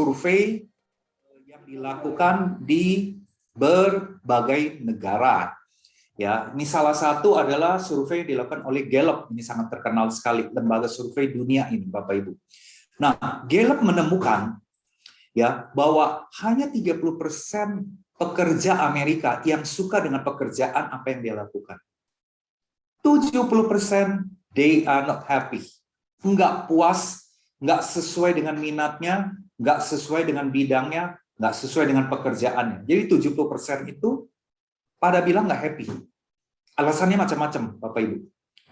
survei yang dilakukan di berbagai negara. Ya, ini salah satu adalah survei yang dilakukan oleh Gallup. Ini sangat terkenal sekali, lembaga survei dunia ini, Bapak Ibu. Nah, Gallup menemukan ya bahwa hanya 30% pekerja Amerika yang suka dengan pekerjaan apa yang dia lakukan. 70% they are not happy. Nggak puas, nggak sesuai dengan minatnya, nggak sesuai dengan bidangnya, nggak sesuai dengan pekerjaannya. Jadi 70% itu pada bilang nggak happy. Alasannya macam-macam, Bapak Ibu.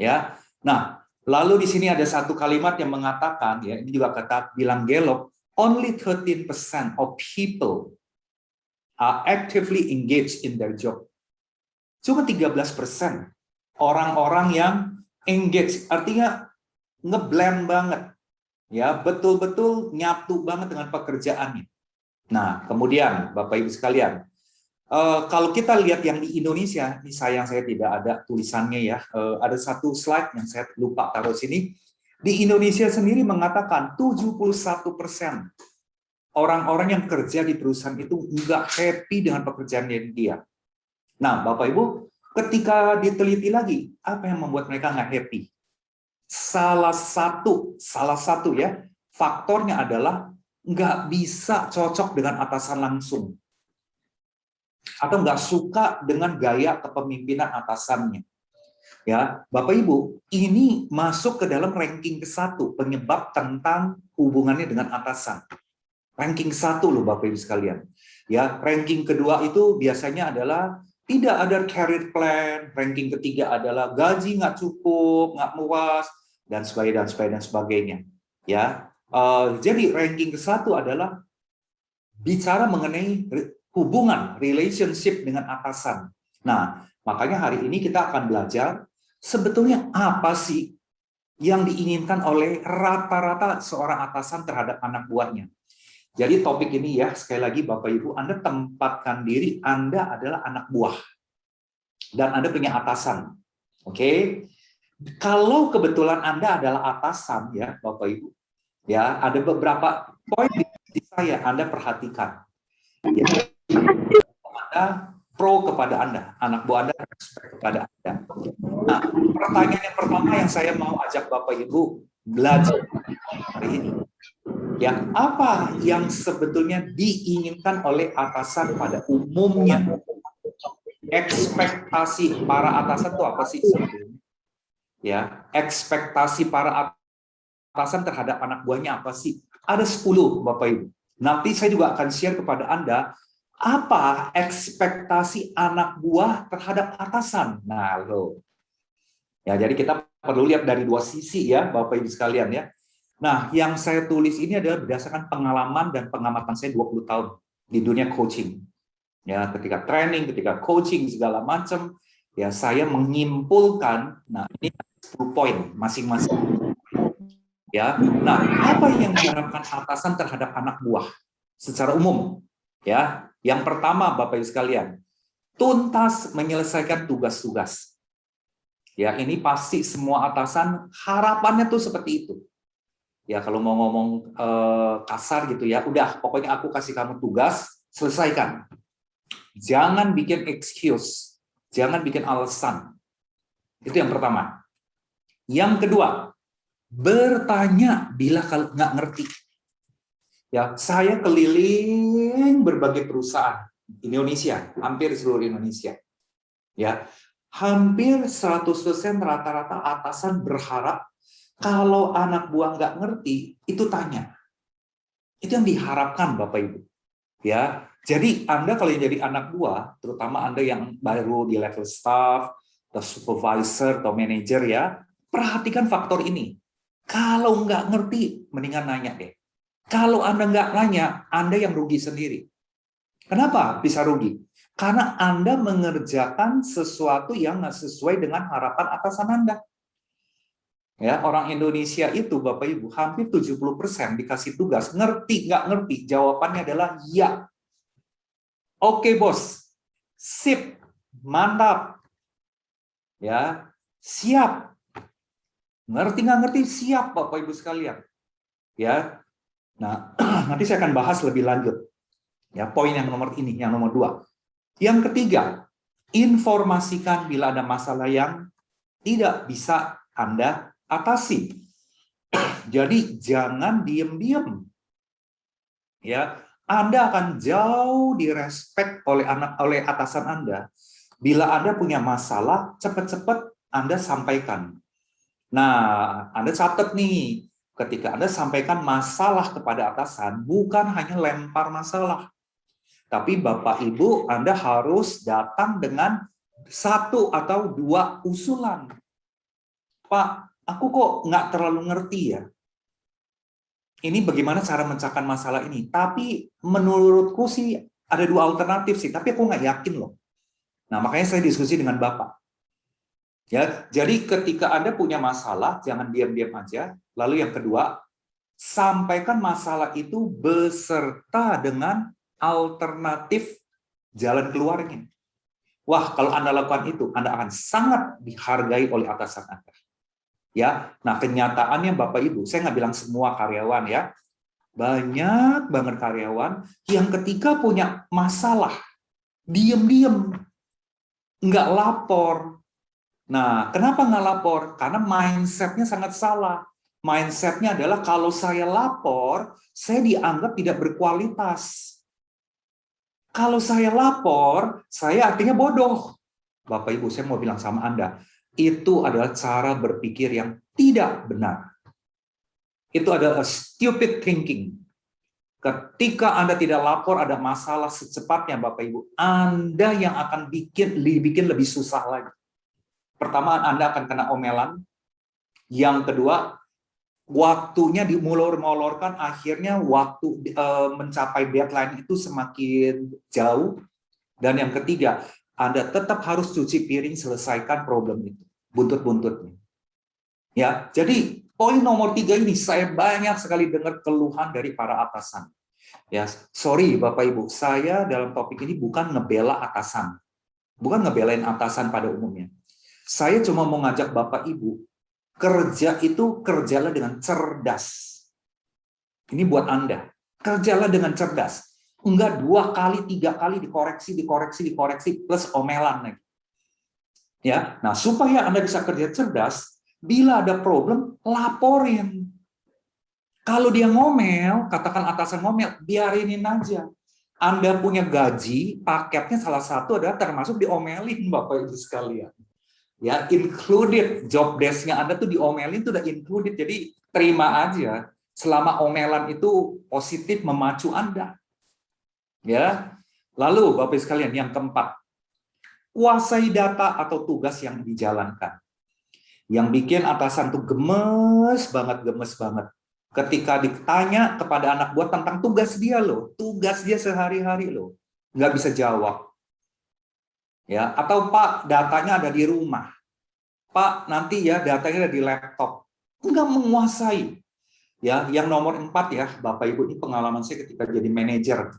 Ya, nah lalu di sini ada satu kalimat yang mengatakan, ya ini juga bilang Gallup, only 13% of people are actively engaged in their job. Cuma 13% orang-orang yang engage, artinya ngeblend banget, ya betul-betul nyatu banget dengan pekerjaannya. Nah, kemudian Bapak Ibu sekalian, kalau kita lihat yang di Indonesia, ini sayang saya tidak ada tulisannya ya, ada satu slide yang saya lupa taruh sini. Di Indonesia sendiri mengatakan 71% orang-orang yang kerja di perusahaan itu nggak happy dengan pekerjaan dia. Nah, Bapak Ibu, ketika diteliti lagi, apa yang membuat mereka nggak happy? Salah satu ya, faktornya adalah nggak bisa cocok dengan atasan langsung. Atau nggak suka dengan gaya kepemimpinan atasannya. Ya, Bapak Ibu, ini masuk ke dalam ranking ke-1 penyebab tentang hubungannya dengan atasan. Ranking 1 loh Bapak Ibu sekalian. Ya, ranking kedua itu biasanya adalah tidak ada career plan, ranking ketiga adalah gaji nggak cukup, nggak puas, dan sebagainya. Ya, jadi ranking ke-1 adalah bicara mengenai hubungan, relationship dengan atasan. Nah, makanya hari ini kita akan belajar sebetulnya apa sih yang diinginkan oleh rata-rata seorang atasan terhadap anak buahnya. Jadi topik ini ya, sekali lagi Bapak Ibu, Anda tempatkan diri Anda adalah anak buah. Dan Anda punya atasan. Oke? Kalau kebetulan Anda adalah atasan ya, Bapak Ibu. Ya, ada beberapa poin di saya Anda perhatikan. Ya, Anda pro kepada Anda, anak buah Anda respect kepada Anda. Nah, pertanyaan yang pertama yang saya mau ajak Bapak Ibu belajar hari ini. Ya, apa yang sebetulnya diinginkan oleh atasan pada umumnya? Ekspektasi para atasan itu apa sih sebetulnya? Ya, ekspektasi para atasan terhadap anak buahnya apa sih? Ada 10, Bapak Ibu. Nanti saya juga akan share kepada Anda apa ekspektasi anak buah terhadap atasan. Nah, loh. Ya, jadi kita perlu lihat dari dua sisi ya, Bapak Ibu sekalian ya. Nah, yang saya tulis ini adalah berdasarkan pengalaman dan pengamatan saya 20 tahun di dunia coaching. Ya, ketika training, ketika coaching segala macam, ya saya menyimpulkan, nah ini 10 poin masing-masing. Ya. Nah, apa yang diharapkan atasan terhadap anak buah secara umum? Ya, yang pertama Bapak Ibu sekalian, tuntas menyelesaikan tugas-tugas. Ya, ini pasti semua atasan harapannya tuh seperti itu. Ya, kalau mau ngomong kasar gitu ya, udah pokoknya aku kasih kamu tugas, selesaikan. Jangan bikin excuse, jangan bikin alasan. Itu yang pertama. Yang kedua, bertanya bila nggak ngerti. Ya, saya keliling berbagai perusahaan Indonesia, hampir seluruh Indonesia. Ya, hampir 100% rata-rata atasan berharap kalau anak buah nggak ngerti, itu tanya. Itu yang diharapkan Bapak Ibu. Ya, jadi Anda kalau jadi anak buah, terutama Anda yang baru di level staff, atau supervisor, atau manager ya, perhatikan faktor ini. Kalau nggak ngerti, mendingan nanya deh. Kalau Anda nggak nanya, Anda yang rugi sendiri. Kenapa bisa rugi? Karena Anda mengerjakan sesuatu yang nggak sesuai dengan harapan atasan Anda. Ya, orang Indonesia itu Bapak Ibu hampir 70% dikasih tugas, ngerti nggak ngerti, jawabannya adalah ya. Oke, Bos. Sip. Mantap. Ya, siap. Ngerti nggak ngerti, siap Bapak Ibu sekalian. Ya. Nah, nanti saya akan bahas lebih lanjut. Ya, poin yang nomor ini, yang nomor 2. Yang ketiga, informasikan bila ada masalah yang tidak bisa Anda atasi. Jadi jangan diem-diem. Ya, Anda akan jauh direspek oleh atasan Anda. Bila Anda punya masalah, cepat-cepat Anda sampaikan. Nah, Anda catat nih, ketika Anda sampaikan masalah kepada atasan, bukan hanya lempar masalah. Tapi Bapak Ibu, Anda harus datang dengan 1 atau 2 usulan. Pak, aku kok nggak terlalu ngerti ya. Ini bagaimana cara memecahkan masalah ini. Tapi menurutku sih ada 2 alternatif sih, tapi aku nggak yakin loh. Nah, makanya saya diskusi dengan Bapak. Ya, jadi ketika Anda punya masalah, jangan diam-diam aja. Lalu yang kedua, sampaikan masalah itu beserta dengan alternatif jalan keluarnya. Wah, kalau Anda lakukan itu, Anda akan sangat dihargai oleh atasan Anda. Ya, nah kenyataannya Bapak Ibu, saya nggak bilang semua karyawan ya, banyak banget karyawan yang ketika punya masalah, diem-diem, nggak lapor. Nah, kenapa nggak lapor? Karena mindset-nya sangat salah. Mindset-nya adalah kalau saya lapor, saya dianggap tidak berkualitas. Kalau saya lapor, saya artinya bodoh. Bapak Ibu, saya mau bilang sama Anda, itu adalah cara berpikir yang tidak benar. Itu adalah stupid thinking. Ketika Anda tidak lapor, ada masalah secepatnya, Bapak Ibu, Anda yang akan bikin lebih susah lagi. Pertama, Anda akan kena omelan. Yang kedua, waktunya dimolor-molorkan, akhirnya waktu mencapai deadline itu semakin jauh. Dan yang ketiga, Anda tetap harus cuci piring, selesaikan problem itu, buntut-buntutnya. Ya, jadi poin nomor 3 ini saya banyak sekali dengar keluhan dari para atasan. Ya, sorry Bapak Ibu, saya dalam topik ini bukan ngebela atasan, bukan ngebelain atasan pada umumnya. Saya cuma mau ngajak Bapak Ibu, kerja itu kerjalah dengan cerdas. Ini buat Anda, kerjalah dengan cerdas. Enggak 2 kali, 3 kali dikoreksi, plus omelan lagi. Ya, nah supaya Anda bisa kerja cerdas, bila ada problem, laporin. Kalau dia ngomel, katakan atasan ngomel, biarinin aja. Anda punya gaji, paketnya salah satu adalah termasuk diomelin, Bapak Ibu sekalian. Ya, included, job desk-nya Anda tuh diomelin, itu udah included, jadi terima aja. Selama omelan itu positif memacu Anda. Ya, lalu Bapak sekalian yang keempat, kuasai data atau tugas yang dijalankan. Yang bikin atasan tuh gemes banget. Ketika ditanya kepada anak buah tentang tugas dia loh, tugas dia sehari-hari loh, nggak bisa jawab. Ya, atau Pak, datanya ada di rumah. Pak, nanti ya datanya ada di laptop. Nggak menguasai. Ya, yang nomor 4 ya, Bapak Ibu, ini pengalaman saya ketika jadi manajer.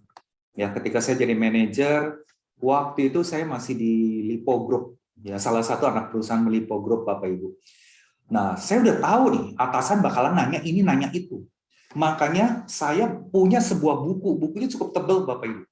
Ya, ketika saya jadi manajer, waktu itu saya masih di Lipo Group, ya salah satu anak perusahaan Lipo Group, Bapak Ibu. Nah, saya udah tahu nih, atasan bakalan nanya ini, nanya itu. Makanya saya punya sebuah buku, bukunya cukup tebal, Bapak Ibu.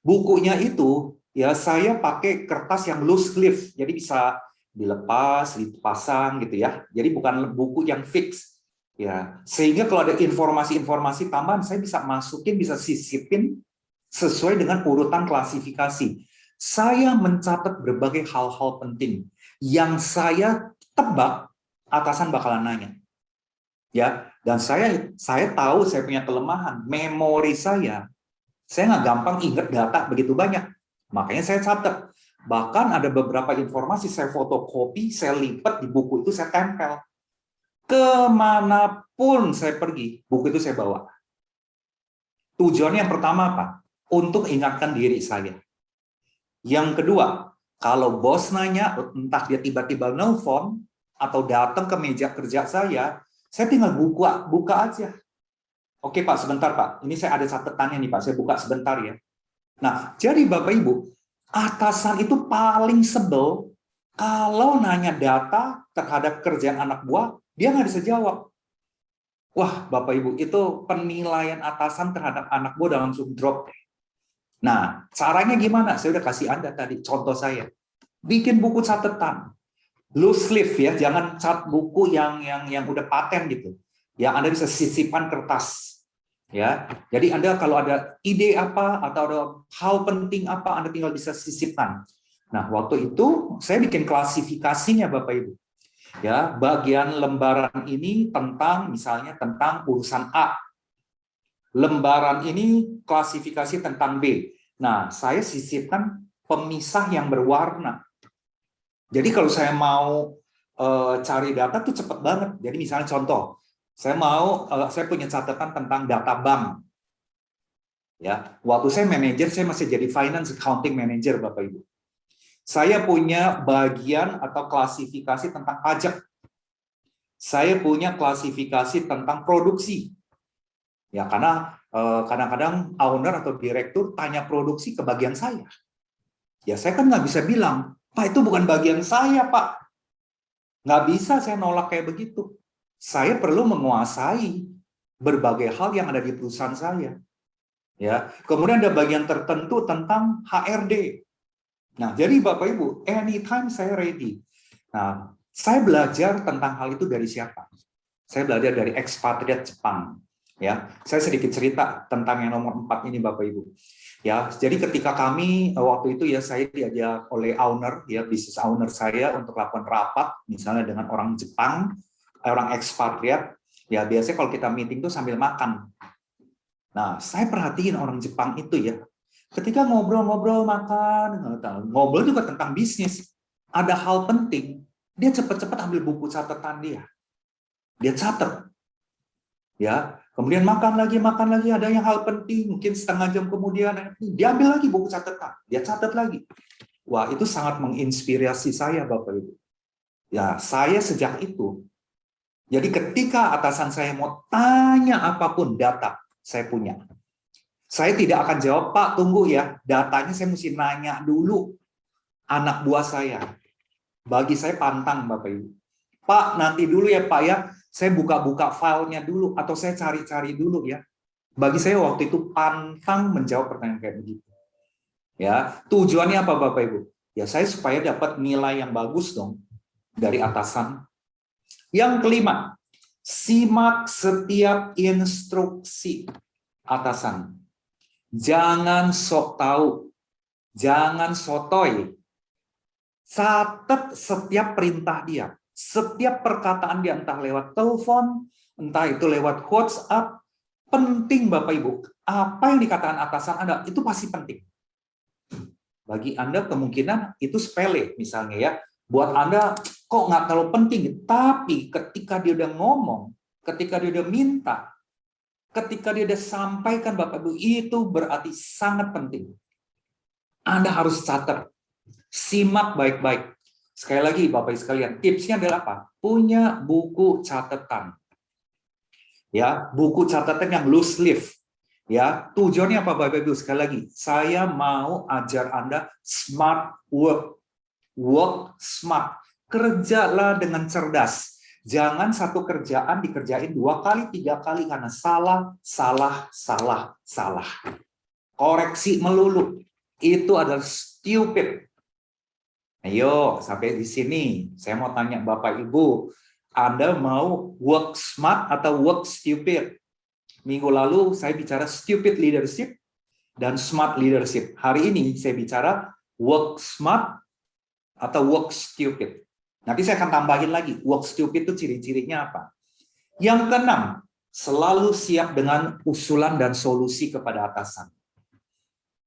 Bukunya itu, ya saya pakai kertas yang loose leaf, jadi bisa dilepas, dipasang gitu ya. Jadi bukan buku yang fix. Ya, sehingga kalau ada informasi-informasi tambahan, saya bisa masukin, bisa sisipin, sesuai dengan urutan klasifikasi. Saya mencatat berbagai hal-hal penting yang saya tebak atasan bakalan nanya. Ya, dan saya tahu saya punya kelemahan, memori saya nggak gampang ingat data begitu banyak. Makanya saya catat. Bahkan ada beberapa informasi saya fotokopi, saya lipat di buku itu, saya tempel. Kemanapun saya pergi, buku itu saya bawa. Tujuannya yang pertama apa? Untuk ingatkan diri saya. Yang kedua, kalau bos nanya, entah dia tiba-tiba nelpon atau datang ke meja kerja saya tinggal buka aja. Oke Pak, sebentar Pak. Ini saya ada catatannya nih Pak, saya buka sebentar ya. Nah, jadi Bapak Ibu, atasan itu paling sebel kalau nanya data terhadap kerjaan anak buah, dia nggak bisa jawab. Wah, Bapak Ibu, itu penilaian atasan terhadap anak buah langsung drop. Nah, caranya gimana? Saya udah kasih Anda tadi, contoh saya. Bikin buku catatan. Loose leaf ya, jangan cat buku yang udah paten gitu. Ya, Anda bisa sisipkan kertas. Ya, jadi Anda kalau ada ide apa atau ada hal penting apa, Anda tinggal bisa sisipkan. Nah, waktu itu saya bikin klasifikasinya, Bapak Ibu. Ya, bagian lembaran ini tentang misalnya tentang urusan A. Lembaran ini klasifikasi tentang B. Nah, saya sisipkan pemisah yang berwarna. Jadi kalau saya mau cari data tuh cepat banget. Jadi misalnya contoh, saya punya catatan tentang data bank. Ya, waktu saya manajer, saya masih jadi finance accounting manager, Bapak Ibu. Saya punya bagian atau klasifikasi tentang pajak. Saya punya klasifikasi tentang produksi. Ya, karena kadang-kadang owner atau direktur tanya produksi ke bagian saya. Ya, saya kan nggak bisa bilang, Pak, itu bukan bagian saya, Pak. Nggak bisa saya nolak kayak begitu. Saya perlu menguasai berbagai hal yang ada di perusahaan saya. Ya, kemudian ada bagian tertentu tentang HRD. Nah, jadi Bapak Ibu, anytime saya ready. Nah, saya belajar tentang hal itu dari siapa? Saya belajar dari ekspatriat Jepang. Ya, saya sedikit cerita tentang yang nomor 4 ini, Bapak Ibu. Ya, jadi ketika kami waktu itu ya saya diajak oleh owner, ya bisnis owner saya untuk lakukan rapat, misalnya dengan orang Jepang, orang ekspatriat. Ya, biasanya kalau kita meeting tuh sambil makan. Nah, saya perhatiin orang Jepang itu ya, ketika ngobrol-ngobrol makan, ngobrol juga tentang bisnis, ada hal penting, dia cepat-cepat ambil buku catatan dia catat, ya. Kemudian makan lagi, ada yang hal penting, mungkin setengah jam kemudian, dia ambil lagi buku catatan, dia catat lagi. Wah, itu sangat menginspirasi saya, Bapak Ibu. Ya, saya sejak itu, jadi ketika atasan saya mau tanya apapun data, saya punya. Saya tidak akan jawab, Pak, tunggu ya, datanya saya mesti nanya dulu anak buah saya. Bagi saya pantang, Bapak Ibu. Pak, nanti dulu ya, Pak ya, saya buka-buka filenya dulu, atau saya cari-cari dulu ya. Bagi saya waktu itu pantang menjawab pertanyaan kayak begitu. Ya, tujuannya apa, Bapak Ibu? Ya, saya supaya dapat nilai yang bagus dong dari atasan. Yang kelima, simak setiap instruksi atasan. Jangan sok tahu, jangan sotoy. Catat setiap perintah dia, setiap perkataan dia, entah lewat telepon, entah itu lewat WhatsApp. Penting, Bapak Ibu. Apa yang dikatakan atasan Anda itu pasti penting. Bagi Anda kemungkinan itu sepele, misalnya ya. Buat Anda kok nggak terlalu penting, tapi ketika dia udah ngomong, ketika dia udah minta, ketika dia udah sampaikan, Bapak Ibu, itu berarti sangat penting. Anda harus catat, simak baik-baik. Sekali lagi, Bapak Ibu sekalian, tipsnya adalah apa? Punya buku catatan. Ya, buku catatan yang loose leaf. Ya, tujuannya apa, Bapak Ibu? Sekali lagi, saya mau ajar Anda smart work. Work smart. Kerjalah dengan cerdas. Jangan satu kerjaan dikerjain 2 kali, 3 kali karena salah. Koreksi melulu. Itu adalah stupid. Ayo, sampai di sini. Saya mau tanya Bapak Ibu, Anda mau work smart atau work stupid? Minggu lalu saya bicara stupid leadership dan smart leadership. Hari ini saya bicara work smart atau work stupid. Nanti saya akan tambahin lagi, work stupid itu ciri-cirinya apa. Yang keenam, selalu siap dengan usulan dan solusi kepada atasan.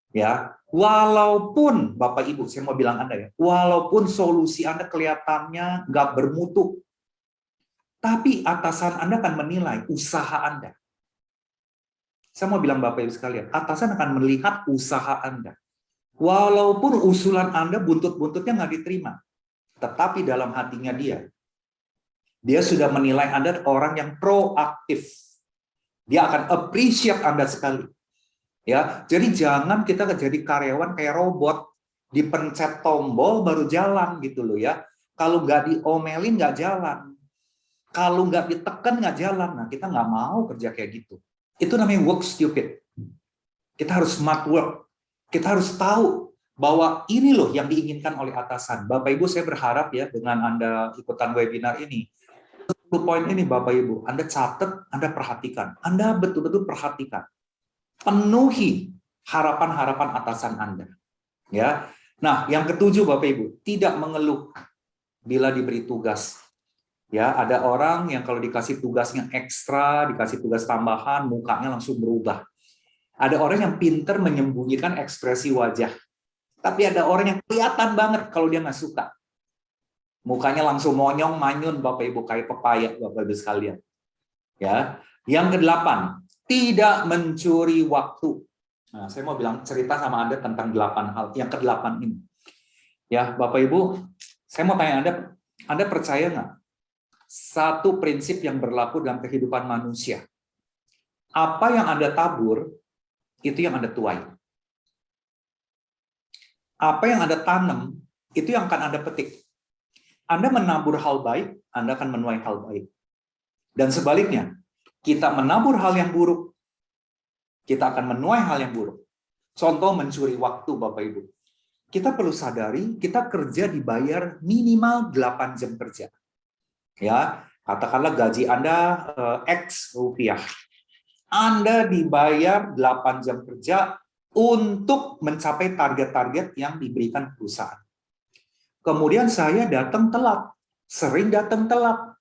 Ya, walaupun Bapak Ibu, saya mau bilang Anda ya, walaupun solusi Anda kelihatannya nggak bermutu, tapi atasan Anda akan menilai usaha Anda. Saya mau bilang Bapak Ibu sekalian, atasan akan melihat usaha Anda. Walaupun usulan Anda buntut-buntutnya nggak diterima, tetapi dalam hatinya dia sudah menilai Anda orang yang proaktif. Dia akan appreciate Anda sekali. Ya, jadi jangan kita jadi karyawan kayak robot, dipencet tombol baru jalan gitu loh ya. Kalau nggak diomelin nggak jalan. Kalau nggak ditekan, nggak jalan. Nah, kita nggak mau kerja kayak gitu. Itu namanya work stupid. Kita harus smart work. Kita harus tahu bahwa ini loh yang diinginkan oleh atasan. Bapak Ibu, saya berharap ya dengan Anda ikutan webinar ini, 10 poin ini Bapak Ibu, Anda catat, Anda perhatikan. Anda betul-betul perhatikan. Penuhi harapan-harapan atasan Anda. Ya. Nah, yang ketujuh Bapak Ibu, tidak mengeluh bila diberi tugas. Ya, ada orang yang kalau dikasih tugasnya ekstra, dikasih tugas tambahan, mukanya langsung berubah. Ada orang yang pinter menyembunyikan ekspresi wajah. Tapi ada orang yang kelihatan banget kalau dia nggak suka. Mukanya langsung monyong, manyun, Bapak Ibu, kayak pepaya, Bapak Ibu sekalian. Ya. Yang kedelapan, tidak mencuri waktu. Nah, saya mau bilang cerita sama Anda tentang 8 hal. Yang kedelapan ini. Ya, Bapak Ibu, saya mau tanya Anda percaya nggak? Satu prinsip yang berlaku dalam kehidupan manusia. Apa yang Anda tabur, itu yang Anda tuai. Apa yang Anda tanam, itu yang akan Anda petik. Anda menabur hal baik, Anda akan menuai hal baik. Dan sebaliknya, kita menabur hal yang buruk, kita akan menuai hal yang buruk. Contoh mencuri waktu, Bapak Ibu. Kita perlu sadari, kita kerja dibayar minimal 8 jam kerja. Ya, katakanlah gaji Anda X rupiah. Anda dibayar 8 jam kerja untuk mencapai target-target yang diberikan perusahaan. Kemudian saya datang telat, sering datang telat.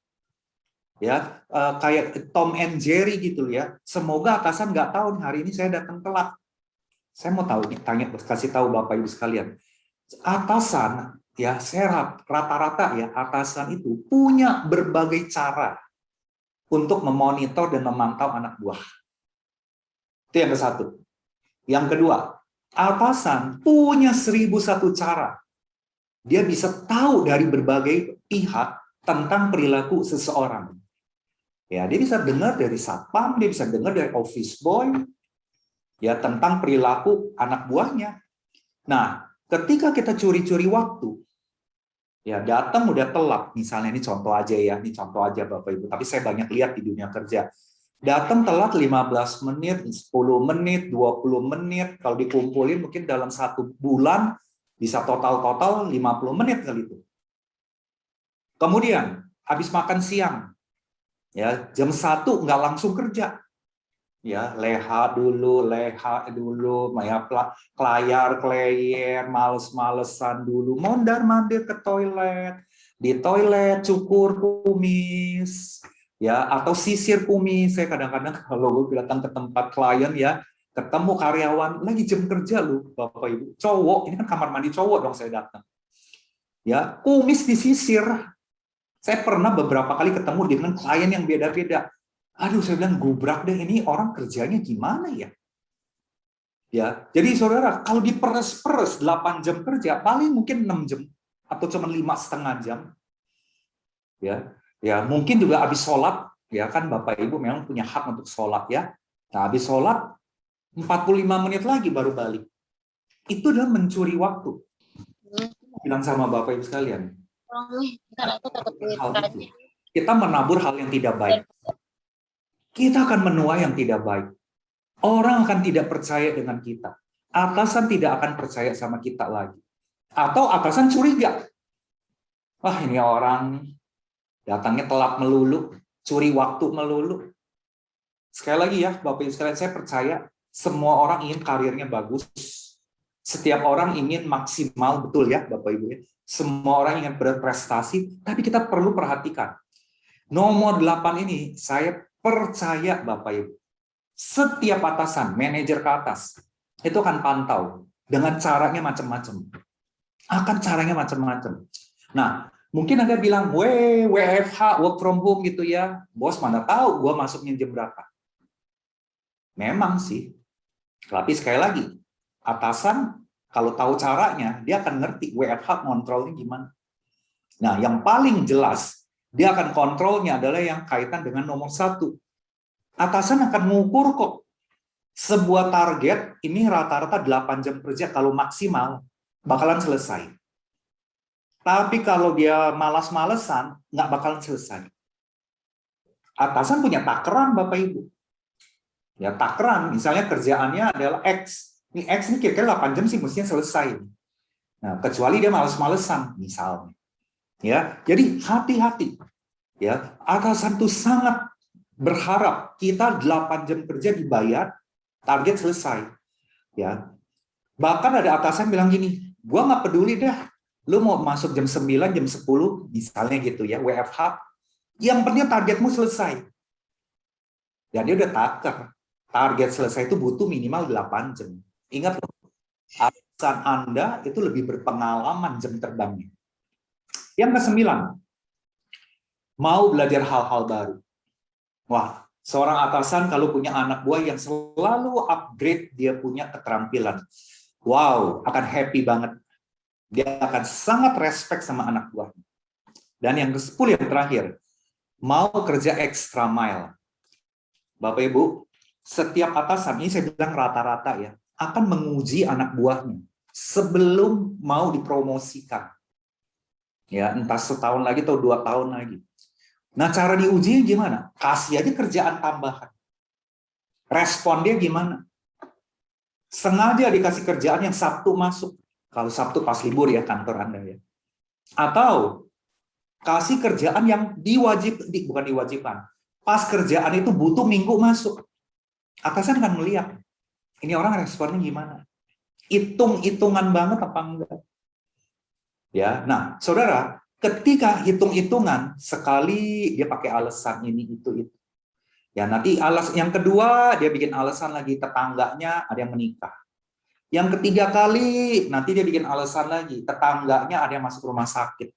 Ya, kayak Tom and Jerry gitu ya. Semoga atasan nggak tahu nih, hari ini saya datang telat. Saya mau tahu nih, kasih tahu Bapak Ibu sekalian. Atasan ya, saya rata-rata ya atasan itu punya berbagai cara untuk memonitor dan memantau anak buah. Itu yang ke satu. Yang kedua, atasan punya 1001 cara. Dia bisa tahu dari berbagai pihak tentang perilaku seseorang. Ya, dia bisa dengar dari satpam, dia bisa dengar dari office boy, ya tentang perilaku anak buahnya. Nah, ketika kita curi-curi waktu, ya datang udah telat, misalnya ini contoh aja ya, ini contoh aja Bapak Ibu, tapi saya banyak lihat di dunia kerja. Datang telat 15 menit, 10 menit, 20 menit, kalau dikumpulin mungkin dalam 1 bulan bisa total 50 menit kali itu. Kemudian, habis makan siang, ya jam 1 nggak langsung kerja. Ya, leha dulu, ya kelayar, males-malesan dulu, mondar-mandir ke toilet, di toilet cukur kumis, ya atau sisir kumis. Saya kadang-kadang kalau gue datang ke tempat klien ya, ketemu karyawan lagi jam kerja lu, Bapak Ibu, cowok, ini kan kamar mandi cowok dong saya datang. Ya, kumis disisir. Saya pernah beberapa kali ketemu dengan klien yang beda-beda. Aduh, saya bilang gubrak deh, ini orang kerjanya gimana ya? Ya, jadi saudara, kalau diperes-peres 8 jam kerja, paling mungkin 6 jam atau cuma 5,5 jam. Ya, ya mungkin juga habis sholat, ya kan Bapak Ibu memang punya hak untuk sholat ya. Nah, habis sholat 45 menit lagi baru balik. Itu adalah mencuri waktu. Bilang sama Bapak Ibu sekalian. Kita menabur hal yang tidak baik. Kita akan menuai yang tidak baik. Orang akan tidak percaya dengan kita. Atasan tidak akan percaya sama kita lagi. Atau atasan curiga. Wah, ini orang datangnya telat melulu, curi waktu melulu. Sekali lagi ya, Bapak Ibu sekalian, saya percaya semua orang ingin karirnya bagus. Setiap orang ingin maksimal, betul ya Bapak Ibu. Semua orang ingin berprestasi, tapi kita perlu perhatikan. Nomor 8 ini, saya percaya Bapak Ibu, setiap atasan, manajer ke atas, itu akan pantau dengan caranya macam-macam. Akan caranya macam-macam. Nah, mungkin Anda bilang, WFH, work from home gitu ya. Bos mana tahu gue masuknya jam berapa. Memang sih. Tapi sekali lagi, atasan kalau tahu caranya, dia akan ngerti WFH kontrolnya gimana. Nah, yang paling jelas, dia akan kontrolnya adalah yang kaitan dengan nomor 1. Atasan akan mengukur kok. Sebuah target, ini rata-rata 8 jam kerja, kalau maksimal, bakalan selesai. Tapi kalau dia malas-malesan, nggak bakalan selesai. Atasan punya takaran Bapak Ibu. Ya, takaran, misalnya kerjaannya adalah X. Ini X ini kira-kira 8 jam sih mestinya selesai. Nah, kecuali dia males-malesan misalnya. Ya, jadi hati-hati. Ya, atasan itu sangat berharap kita 8 jam kerja dibayar, target selesai. Ya. Bahkan ada atasan bilang gini, gua nggak peduli deh, lu mau masuk jam 9, jam 10, misalnya gitu ya, WFH, yang penting targetmu selesai. Dan dia udah takar. Target selesai itu butuh minimal 8 jam. Ingat loh, atasan Anda itu lebih berpengalaman jam terbangnya. Yang ke-9, mau belajar hal-hal baru. Wah, seorang atasan kalau punya anak buah yang selalu upgrade dia punya keterampilan. Wow, akan happy banget. Dia akan sangat respect sama anak buahnya. Dan yang ke-10 yang terakhir, mau kerja extra mile. Bapak Ibu, setiap atasan, ini saya bilang rata-rata ya, akan menguji anak buahnya sebelum mau dipromosikan. Ya, entah setahun lagi atau 2 tahun lagi. Nah, cara diuji gimana? Kasih aja kerjaan tambahan. Respon dia gimana? Sengaja dikasih kerjaan yang Sabtu masuk. Kalau Sabtu pas libur ya kantor Anda ya. Atau kasih kerjaan yang bukan diwajibkan. Pas kerjaan itu butuh Minggu masuk. Atasan kan melihat, ini orang responnya gimana? Hitung-hitungan banget apa enggak? Ya, nah, saudara, ketika hitung-hitungan sekali dia pakai alasan ini itu. Ya, nanti yang kedua dia bikin alasan lagi tetangganya ada yang menikah. Yang ketiga kali nanti dia bikin alasan lagi tetangganya ada yang masuk rumah sakit.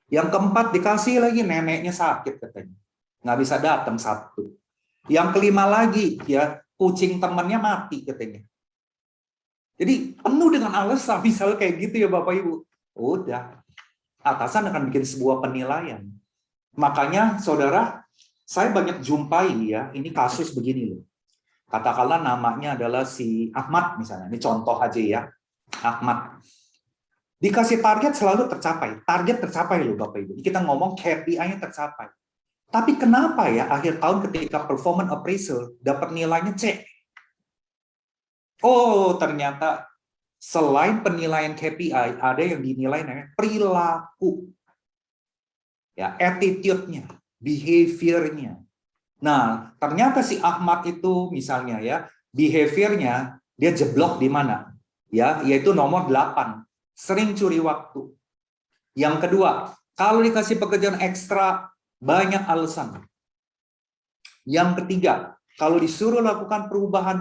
Yang keempat dikasih lagi neneknya sakit katanya, nggak bisa datang Sabtu. Yang kelima lagi ya kucing temannya mati katanya. Jadi penuh dengan alasan misalnya kayak gitu ya Bapak Ibu. Udah, atasan akan bikin sebuah penilaian. Makanya saudara, saya banyak jumpai ya, ini kasus begini loh. Katakanlah namanya adalah si Ahmad misalnya, ini contoh aja ya, Ahmad. Dikasih target selalu tercapai, target tercapai loh Bapak Ibu. Kita ngomong KPI-nya tercapai. Tapi kenapa ya akhir tahun ketika performance appraisal dapat nilainya C? Oh, ternyata selain penilaian KPI, ada yang dinilai namanya perilaku. Ya, attitude-nya, behavior-nya. Nah, ternyata si Ahmad itu misalnya ya, behavior-nya dia jeblok di mana? Ya, yaitu nomor 8, sering curi waktu. Yang kedua, kalau dikasih pekerjaan ekstra banyak alasan. Yang ketiga, kalau disuruh lakukan perubahan,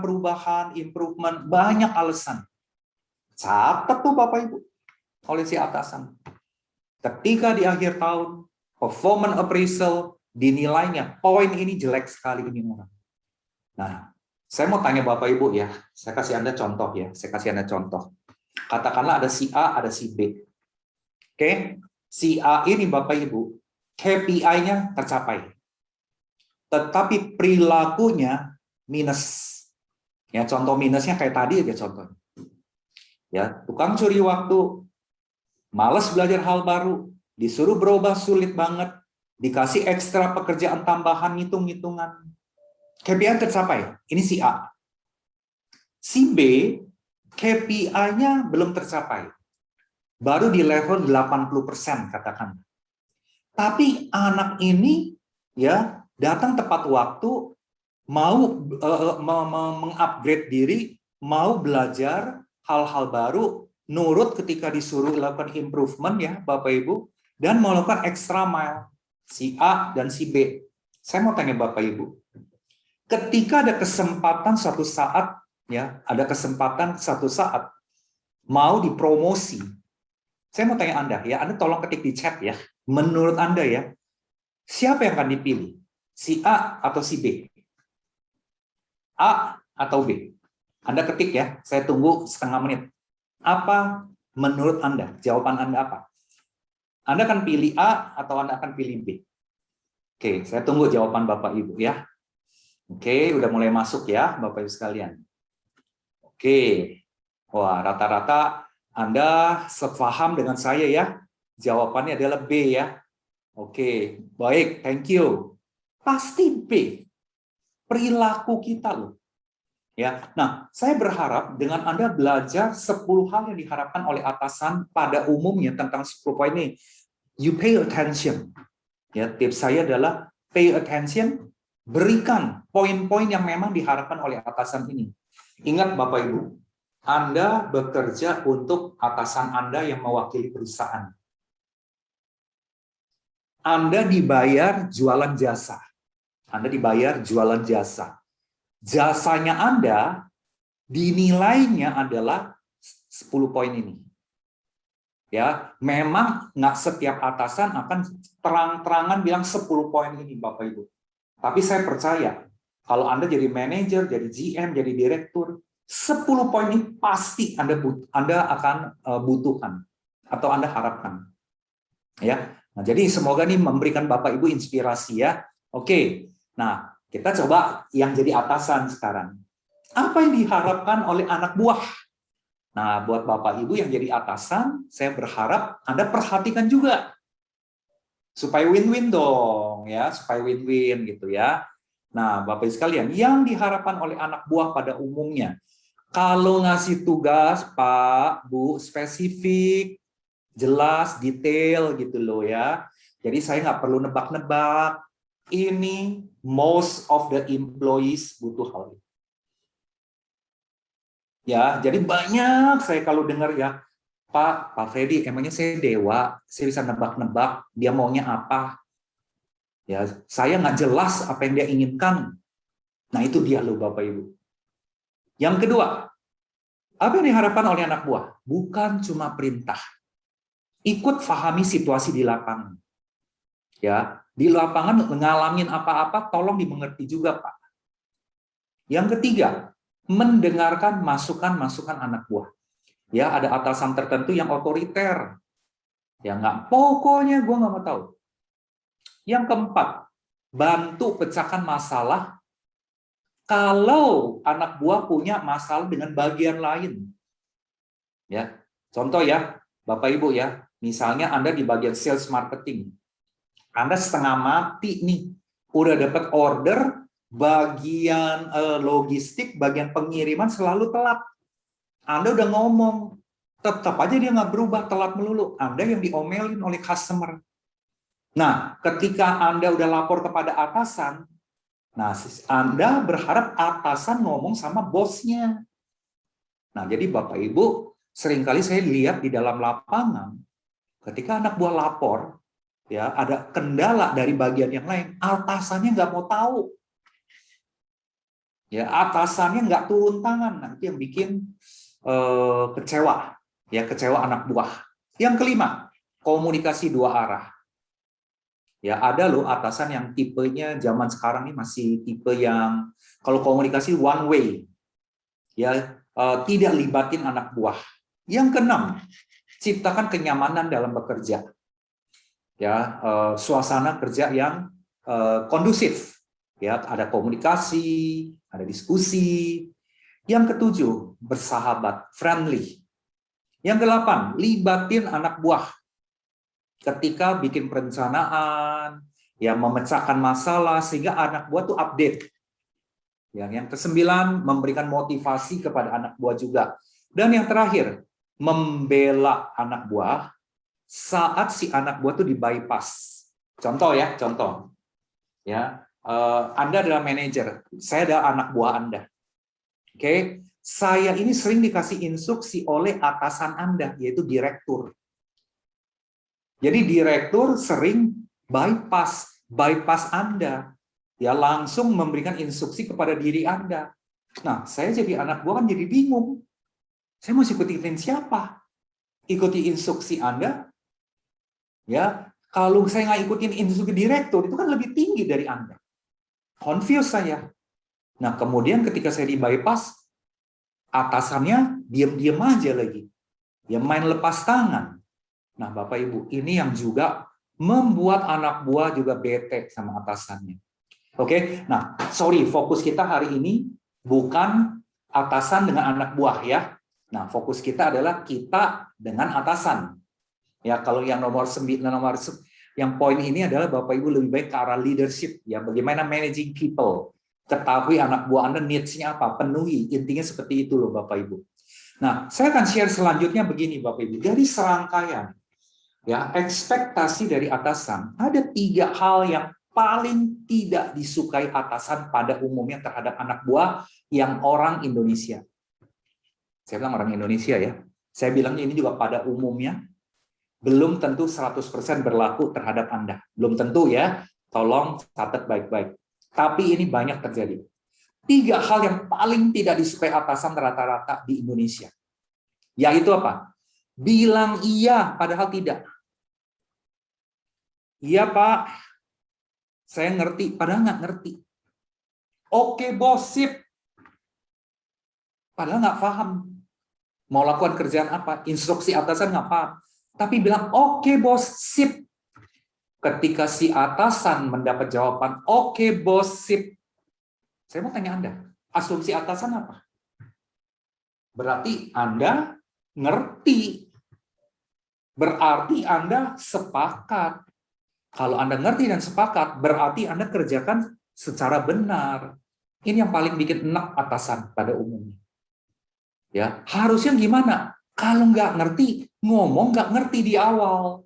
improvement, banyak alasan. Catat tuh Bapak Ibu oleh si atasan. Ketika di akhir tahun, performance appraisal, dinilainya, poin ini jelek sekali ini orang. Nah, saya mau tanya Bapak Ibu ya, saya kasih Anda contoh ya, saya kasih Anda contoh. Katakanlah ada si A, ada si B. Oke, si A ini Bapak Ibu, KPI-nya tercapai. Tetapi perilakunya minus. Ya, contoh minusnya kayak tadi aja contohnya. Ya, tukang curi waktu, malas belajar hal baru, disuruh berubah sulit banget, dikasih ekstra pekerjaan tambahan hitung-hitungan. KPI tercapai. Ini si A. Si B, KPI-nya belum tercapai. Baru di level 80% katakan. Tapi anak ini ya datang tepat waktu, mau mengupgrade diri, mau belajar hal-hal baru, nurut ketika disuruh lakukan improvement ya Bapak Ibu, dan melakukan extra mile. Si A dan si B. Saya mau tanya Bapak Ibu, ketika ada kesempatan suatu saat ya, ada kesempatan suatu saat mau dipromosi, saya mau tanya Anda ya, Anda tolong ketik di chat ya. Menurut Anda ya, siapa yang akan dipilih? Si A atau si B? A atau B? Anda ketik ya, saya tunggu setengah menit. Apa menurut Anda? Jawaban Anda apa? Anda akan pilih A atau Anda akan pilih B? Oke, saya tunggu jawaban Bapak Ibu ya. Oke, udah mulai masuk ya Bapak Ibu sekalian. Oke, wah rata-rata Anda sepaham dengan saya ya. Jawabannya adalah B ya. Oke, baik, thank you. Pasti B, perilaku kita loh. Ya, nah, saya berharap dengan Anda belajar 10 hal yang diharapkan oleh atasan pada umumnya tentang 10 poin ini, you pay attention. Ya, tips saya adalah pay attention, berikan poin-poin yang memang diharapkan oleh atasan ini. Ingat Bapak Ibu, Anda bekerja untuk atasan Anda yang mewakili perusahaan. Anda dibayar jualan jasa. Anda dibayar jualan jasa. Jasanya Anda dinilainya adalah 10 poin ini. Ya, memang nggak setiap atasan akan terang-terangan bilang 10 poin ini, Bapak Ibu. Tapi saya percaya, kalau Anda jadi manajer, jadi GM, jadi direktur, 10 poin ini pasti Anda akan butuhkan atau Anda harapkan. Ya, nah, jadi semoga ini memberikan Bapak Ibu inspirasi ya. Oke, nah kita coba yang jadi atasan sekarang. Apa yang diharapkan oleh anak buah? Nah, buat Bapak Ibu yang jadi atasan, saya berharap Anda perhatikan juga. Supaya win-win dong, ya, supaya win-win gitu ya. Nah, Bapak Ibu sekalian, yang diharapkan oleh anak buah pada umumnya, kalau ngasih tugas, Pak, Bu, spesifik, jelas, detail gitu loh ya. Jadi saya nggak perlu nebak-nebak. Ini most of the employees butuh hal ini. Ya, jadi banyak saya kalau dengar ya, Pak Freddy, emangnya saya dewa, saya bisa nebak-nebak dia maunya apa? Ya, saya nggak jelas apa yang dia inginkan. Nah, itu dia loh Bapak Ibu. Yang kedua, apa yang diharapkan oleh anak buah? Bukan cuma perintah. Ikut pahami situasi di lapangan. Ya, di lapangan ngalamin apa-apa, tolong dimengerti juga, Pak. Yang ketiga, mendengarkan masukan-masukan anak buah. Ya, ada atasan tertentu yang otoriter. Ya, nggak, pokoknya gue nggak mau tahu. Yang keempat, bantu pecahkan masalah kalau anak buah punya masalah dengan bagian lain. Ya, contoh ya, Bapak Ibu ya, misalnya Anda di bagian sales marketing. Anda setengah mati nih, udah dapat order, bagian logistik, bagian pengiriman selalu telat. Anda udah ngomong, tetap aja dia nggak berubah, telat melulu. Anda yang diomelin oleh customer. Nah, ketika Anda udah lapor kepada atasan, nah Anda berharap atasan ngomong sama bosnya. Nah, jadi Bapak Ibu, seringkali saya lihat di dalam lapangan, ketika anak buah lapor, ya ada kendala dari bagian yang lain, atasannya nggak mau tahu. Ya, atasannya nggak turun tangan, nah itu yang bikin kecewa, ya kecewa anak buah. Yang kelima, komunikasi dua arah. Ya, ada loh atasan yang tipenya zaman sekarang ini masih tipe yang kalau komunikasi one way. Ya, tidak libatin anak buah. Yang keenam, ciptakan kenyamanan dalam bekerja. Ya, suasana kerja yang kondusif. Ya, ada komunikasi, ada diskusi. Yang ketujuh, bersahabat, friendly. Yang kedelapan, libatin anak buah. Ketika bikin perencanaan, ya memecahkan masalah sehingga anak buah tuh update. Yang kesembilan, memberikan motivasi kepada anak buah juga. Dan yang terakhir, membela anak buah saat si anak buah tuh di bypass. Contoh ya, contoh. Ya, Anda adalah manajer, saya adalah anak buah Anda. Oke, saya ini sering dikasih instruksi oleh atasan Anda, yaitu direktur. Jadi direktur sering bypass Anda, ya langsung memberikan instruksi kepada diri Anda. Nah, saya jadi anak buah kan jadi bingung. Saya mesti ikutin siapa? Ikuti instruksi Anda? Ya, kalau saya nggak ikutin instruksi direktur, itu kan lebih tinggi dari Anda. Confuse saya. Nah, kemudian ketika saya di bypass, atasannya diam-diam aja lagi. Ya main lepas tangan. Nah, Bapak Ibu, ini yang juga membuat anak buah juga bete sama atasannya. Oke, nah, sorry, fokus kita hari ini bukan atasan dengan anak buah ya. Nah, fokus kita adalah kita dengan atasan. Ya, kalau yang nomor Yang poin ini adalah Bapak Ibu lebih baik ke arah leadership, ya, bagaimana managing people. Ketahui anak buah Anda needs-nya apa, penuhi. Intinya seperti itu loh Bapak Ibu. Nah, saya akan share selanjutnya begini Bapak Ibu. Dari serangkaian ya ekspektasi dari atasan, ada 3 hal yang paling tidak disukai atasan pada umumnya terhadap anak buah yang orang Indonesia. Saya bilang orang Indonesia ya. Saya bilangnya ini juga pada umumnya. Belum tentu 100% berlaku terhadap Anda. Belum tentu ya. Tolong catat baik-baik. Tapi ini banyak terjadi. 3 hal yang paling tidak disukai atasan rata-rata di Indonesia. Yaitu apa? Bilang iya, padahal tidak. Iya Pak, saya ngerti, padahal nggak ngerti. Oke bos, sip. Padahal nggak paham. Mau lakukan kerjaan apa, instruksi atasan nggak paham. Tapi bilang, oke bos, sip. Ketika si atasan mendapat jawaban, oke bos, sip. Saya mau tanya Anda, asumsi atasan apa? Berarti Anda ngerti. Berarti Anda sepakat. Kalau Anda ngerti dan sepakat, berarti Anda kerjakan secara benar. Ini yang paling bikin enak atasan pada umumnya. Ya, harusnya gimana? Kalau nggak ngerti, ngomong nggak ngerti di awal.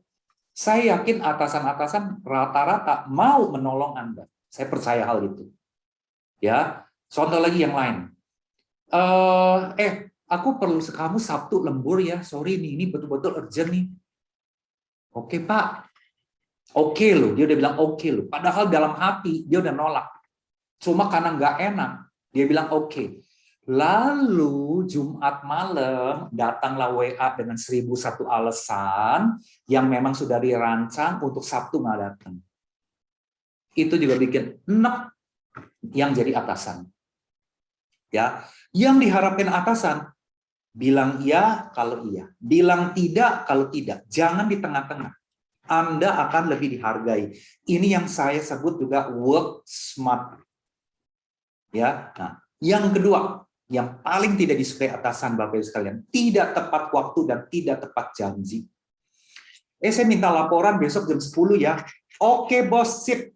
Saya yakin atasan-atasan rata-rata mau menolong Anda. Saya percaya hal itu. Ya, contoh lagi yang lain. Aku perlu kamu Sabtu lembur ya. Sorry nih, ini betul-betul urgent nih. Oke Pak. Oke loh, dia udah bilang oke loh. Padahal dalam hati dia udah nolak. Cuma karena nggak enak, dia bilang oke. Lalu Jumat malam datanglah WA dengan 1001 alasan yang memang sudah dirancang untuk Sabtu nggak datang. Itu juga bikin enak yang jadi atasan. Ya, yang diharapkan atasan bilang iya kalau iya, bilang tidak kalau tidak. Jangan di tengah-tengah. Anda akan lebih dihargai. Ini yang saya sebut juga work smart. Ya. Nah, yang kedua, yang paling tidak disukai atasan Bapak Ibu sekalian, tidak tepat waktu dan tidak tepat janji. Saya minta laporan besok jam 10 ya. Oke, bos, sip.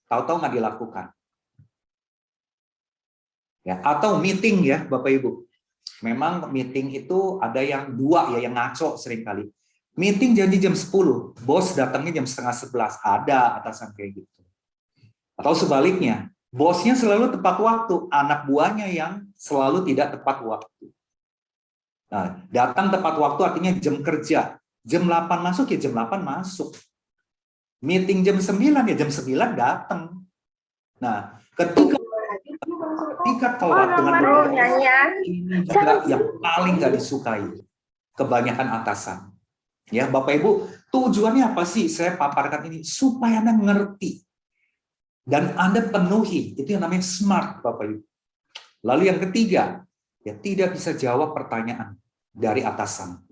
Tahu-tahu nggak dilakukan. Ya, atau meeting ya, Bapak Ibu. Memang meeting itu ada yang 2 ya, yang ngaco seringkali. Meeting janji jam 10, bos datangnya jam setengah 11. Ada atasan kayak gitu. Atau sebaliknya, bosnya selalu tepat waktu, anak buahnya yang selalu tidak tepat waktu. Nah, datang tepat waktu artinya jam kerja. Jam 8 masuk ya jam 8 masuk. Meeting jam 9 ya jam 9 datang. Nah, ketika telat dengan ini juga yang paling nggak disukai kebanyakan atasan. Ya, Bapak Ibu, tujuannya apa sih saya paparkan ini? Supaya Anda ngerti dan Anda penuhi. Itu yang namanya smart, Bapak Ibu. Lalu yang ketiga, ya tidak bisa jawab pertanyaan dari atasan.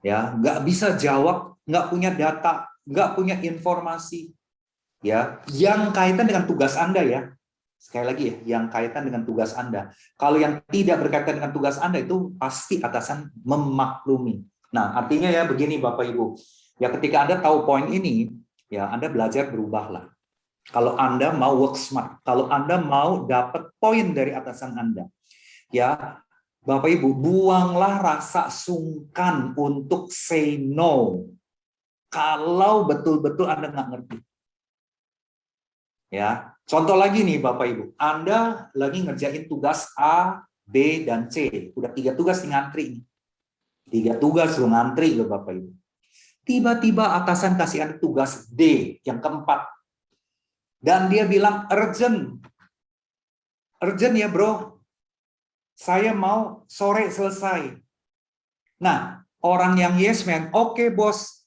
Ya, nggak bisa jawab, nggak punya data, nggak punya informasi. Ya, yang kaitan dengan tugas Anda ya. Sekali lagi ya, yang kaitan dengan tugas Anda. Kalau yang tidak berkaitan dengan tugas Anda itu pasti atasan memaklumi. Nah, artinya ya begini Bapak Ibu. Ya ketika Anda tahu poin ini, ya Anda belajar berubahlah. Kalau Anda mau work smart, kalau Anda mau dapat poin dari atasan Anda. Ya, Bapak Ibu, buanglah rasa sungkan untuk say no. Kalau betul-betul Anda nggak ngerti. Ya, contoh lagi nih Bapak Ibu, Anda lagi ngerjain tugas A, B, dan C. Udah 3 tugas di ngantri nih. 3 tugas lu ngantri loh Bapak Ibu. Tiba-tiba atasan kasih Anda tugas D yang keempat. Dan dia bilang urgent. Urgent ya bro. Saya mau sore selesai. Nah, orang yang yes man, oke bos.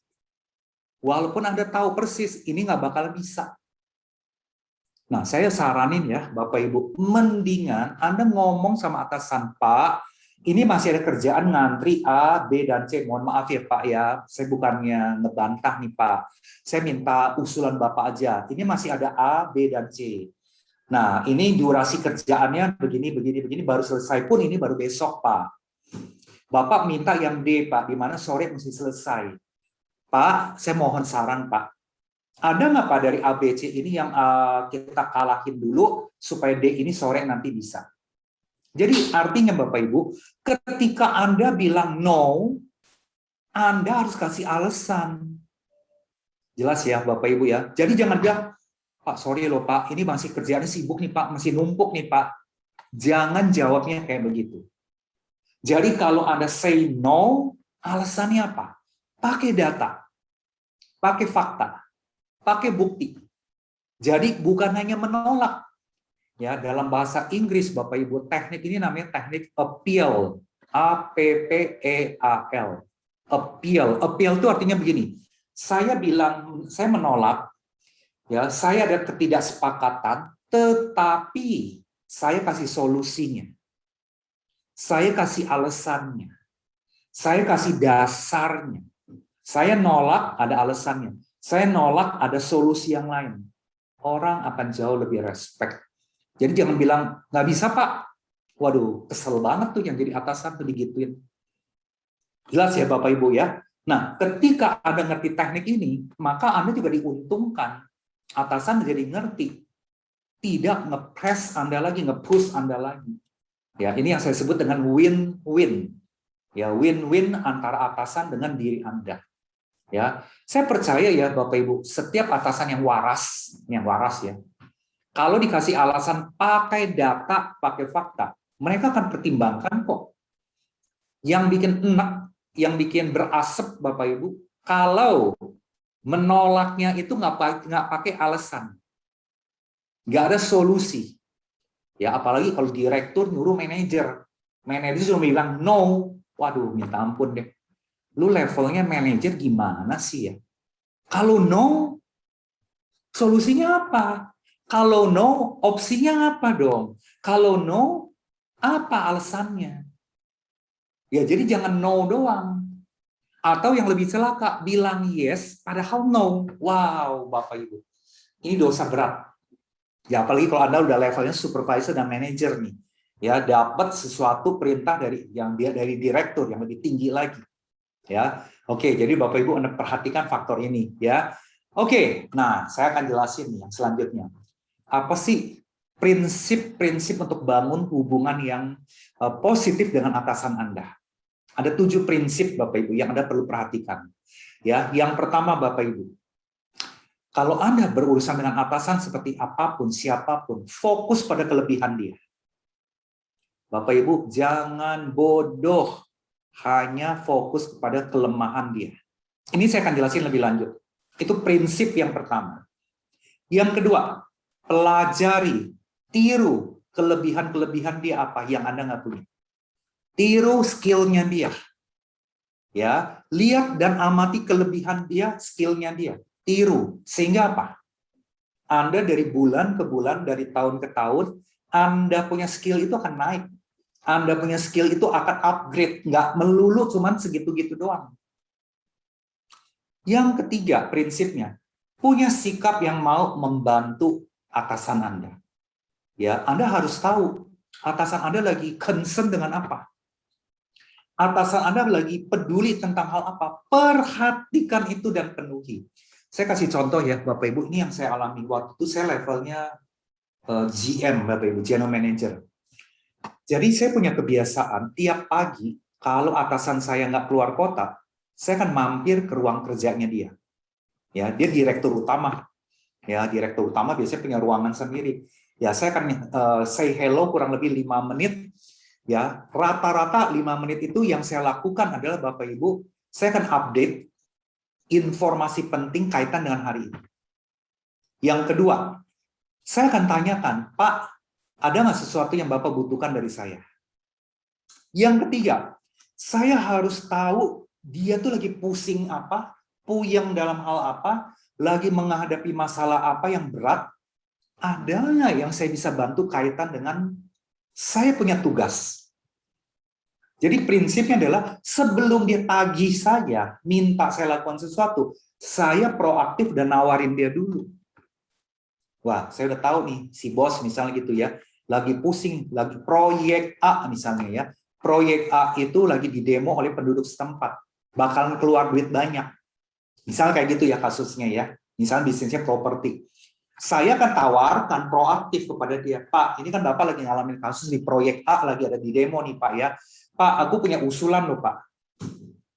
Walaupun Anda tahu persis ini nggak bakal bisa. Nah, saya saranin ya Bapak Ibu, mendingan Anda ngomong sama atasan, Pak, ini masih ada kerjaan ngantri A, B, dan C. Mohon maaf ya Pak ya, saya bukannya ngebantah nih Pak. Saya minta usulan Bapak aja. Ini masih ada A, B, dan C. Nah, ini durasi kerjaannya begini, baru selesai pun ini baru besok Pak. Bapak minta yang D Pak, di mana sore mesti selesai. Pak, saya mohon saran Pak. Ada nggak Pak dari ABC ini yang kita kalahin dulu supaya D ini sore nanti bisa? Jadi artinya Bapak Ibu, ketika Anda bilang no, Anda harus kasih alasan. Jelas ya Bapak Ibu ya. Jadi jangan bilang, Pak sorry loh Pak, ini masih kerjaannya sibuk nih Pak, masih numpuk nih Pak. Jangan jawabnya kayak begitu. Jadi kalau Anda say no, alasannya apa? Pakai data, pakai fakta, pakai bukti. Jadi bukan hanya menolak. Ya, dalam bahasa Inggris Bapak Ibu, teknik ini namanya teknik appeal. A-P-P-E-A-L. Appeal. Appeal itu artinya begini. Saya bilang, saya menolak, ya, saya ada ketidaksepakatan, tetapi saya kasih solusinya. Saya kasih alasannya. Saya kasih dasarnya. Saya nolak, ada alasannya. Saya nolak, ada solusi yang lain. Orang akan jauh lebih respect. Jadi jangan bilang, nggak bisa Pak. Waduh, kesel banget tuh yang jadi atasan tuh digituin. Jelas ya Bapak Ibu ya. Nah, ketika Anda ngerti teknik ini, maka Anda juga diuntungkan. Atasan jadi ngerti. Tidak nge-press Anda lagi, nge-push Anda lagi. Ya, ini yang saya sebut dengan win-win. Ya, win-win antara atasan dengan diri Anda. Ya, saya percaya ya Bapak Ibu, setiap atasan yang waras ya. Kalau dikasih alasan pakai data, pakai fakta, mereka akan pertimbangkan kok. Yang bikin enak, yang bikin berasap Bapak Ibu, kalau menolaknya itu nggak pakai alasan, nggak ada solusi. Ya apalagi kalau direktur nyuruh manajer cuma bilang no, waduh minta ampun deh. Lu levelnya manajer gimana sih ya? Kalau no, solusinya apa? Kalau no, opsinya apa dong? Kalau no, apa alasannya? Ya jadi jangan no doang. Atau yang lebih celaka, bilang yes, padahal no. Wow, Bapak Ibu. Ini dosa berat. Ya apalagi kalau Anda udah levelnya supervisor dan manager nih. Ya, dapat sesuatu perintah dari direktur yang lebih tinggi lagi. Ya. Oke, jadi Bapak Ibu Anda perhatikan faktor ini ya. Oke, nah saya akan jelasin nih yang selanjutnya. Apa sih prinsip-prinsip untuk bangun hubungan yang positif dengan atasan Anda? Ada 7 prinsip Bapak Ibu yang Anda perlu perhatikan. Ya, yang pertama Bapak Ibu, kalau Anda berurusan dengan atasan seperti apapun, siapapun, fokus pada kelebihan dia. Bapak Ibu, jangan bodoh, hanya fokus kepada kelemahan dia. Ini saya akan jelasin lebih lanjut. Itu prinsip yang pertama. Yang kedua, pelajari, tiru kelebihan-kelebihan dia apa yang Anda nggak punya. Tiru skill-nya dia. Ya, lihat dan amati kelebihan dia, skill-nya dia. Tiru, sehingga apa? Anda dari bulan ke bulan, dari tahun ke tahun, Anda punya skill itu akan naik. Anda punya skill itu akan upgrade, nggak melulu cuman segitu-gitu doang. Yang ketiga, prinsipnya, punya sikap yang mau membantu atasan Anda. Ya, Anda harus tahu atasan Anda lagi concern dengan apa. Atasan Anda lagi peduli tentang hal apa. Perhatikan itu dan penuhi. Saya kasih contoh ya, Bapak Ibu, ini yang saya alami waktu itu saya levelnya GM, Bapak Ibu, General Manager. Jadi saya punya kebiasaan tiap pagi kalau atasan saya nggak keluar kota, saya akan mampir ke ruang kerjanya dia. Ya, dia direktur utama. Ya, direktur utama biasanya punya ruangan sendiri. Ya, saya akan say hello kurang lebih 5 menit. Ya, rata-rata 5 menit itu yang saya lakukan adalah Bapak Ibu, saya akan update informasi penting kaitan dengan hari ini. Yang kedua, saya akan tanyakan, Pak, ada nggak sesuatu yang Bapak butuhkan dari saya? Yang ketiga, saya harus tahu dia tuh lagi pusing apa, puyeng dalam hal apa, lagi menghadapi masalah apa yang berat, ada nggak yang saya bisa bantu kaitan dengan saya punya tugas. Jadi prinsipnya adalah sebelum dia tagih saya, minta saya lakukan sesuatu, saya proaktif dan nawarin dia dulu. Wah, saya udah tahu nih, si bos misalnya gitu ya, lagi pusing, lagi proyek A misalnya ya. Proyek A itu lagi didemo oleh penduduk setempat, bakalan keluar duit banyak. Misal kayak gitu ya kasusnya ya. Misal bisnisnya properti. Saya akan tawarkan proaktif kepada dia, Pak, ini kan Bapak lagi ngalamin kasus di proyek A, lagi ada di demo nih Pak ya. Pak, aku punya usulan loh Pak.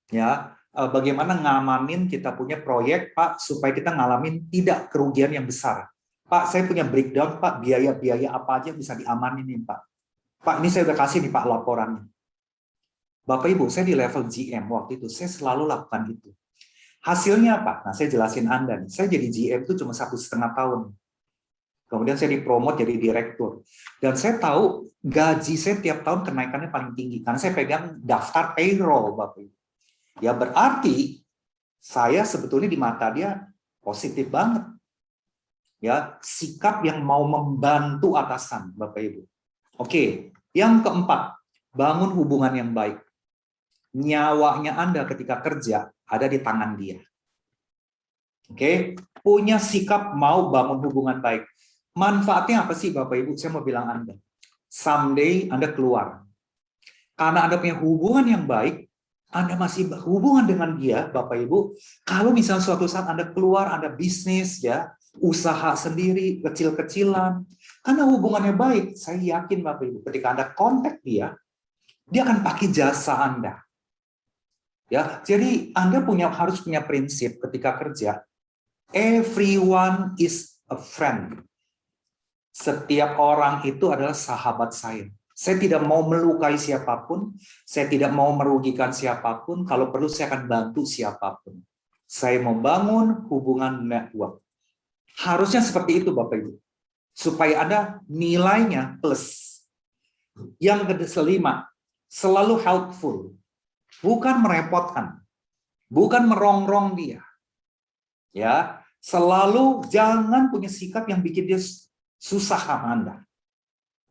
Ya, bagaimana ngamanin kita punya proyek Pak supaya kita ngalamin tidak kerugian yang besar. Pak, saya punya breakdown Pak, biaya-biaya apa aja bisa diamanin nih Pak. Pak, ini saya udah kasih nih Pak laporannya. Bapak Ibu, saya di level GM waktu itu, saya selalu lakukan itu. Hasilnya apa? Nah, saya jelasin Anda nih. Saya jadi GM itu cuma 1,5 tahun. Kemudian saya dipromot jadi direktur. Dan saya tahu gaji saya tiap tahun kenaikannya paling tinggi. Karena saya pegang daftar payroll, Bapak Ibu. Ya berarti saya sebetulnya di mata dia positif banget. Ya, sikap yang mau membantu atasan, Bapak Ibu. Oke, yang keempat, bangun hubungan yang baik. Nyawanya Anda ketika kerja ada di tangan dia. Oke, punya sikap mau bangun hubungan baik. Manfaatnya apa sih Bapak Ibu? Saya mau bilang Anda. Someday Anda keluar. Karena Anda punya hubungan yang baik, Anda masih hubungan dengan dia, Bapak Ibu. Kalau misalnya suatu saat Anda keluar, Anda bisnis, ya, usaha sendiri, kecil-kecilan. Karena hubungannya baik, saya yakin Bapak Ibu, ketika Anda kontak dia akan pakai jasa Anda. Ya, jadi Anda harus punya prinsip ketika kerja. Everyone is a friend. Setiap orang itu adalah sahabat saya. Saya tidak mau melukai siapapun, saya tidak mau merugikan siapapun, kalau perlu saya akan bantu siapapun. Saya membangun hubungan network. Harusnya seperti itu Bapak Ibu. Supaya ada nilainya plus. Yang kelima, selalu helpful. Bukan merepotkan. Bukan merongrong dia. Ya, selalu jangan punya sikap yang bikin dia susah sama Anda.